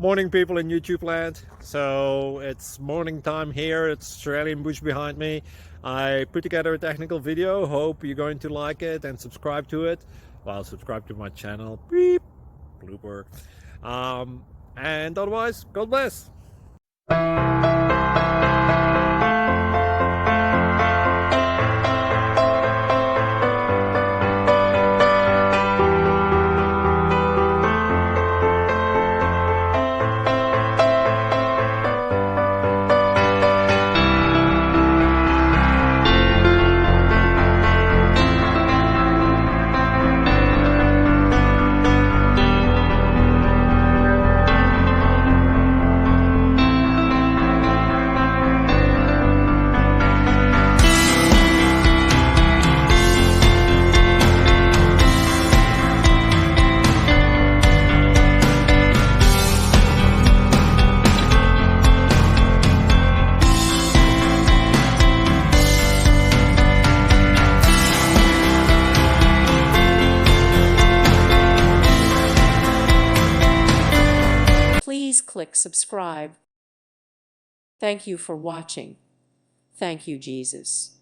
Morning people in YouTube land. So it's morning time here. It's Australian bush behind me. I put together a technical video. Hope you're going to like it and subscribe to it. Well, subscribe to my channel. Beep. Blooper. And otherwise, God bless. Please click subscribe. Thank you for watching. Thank you, Jesus.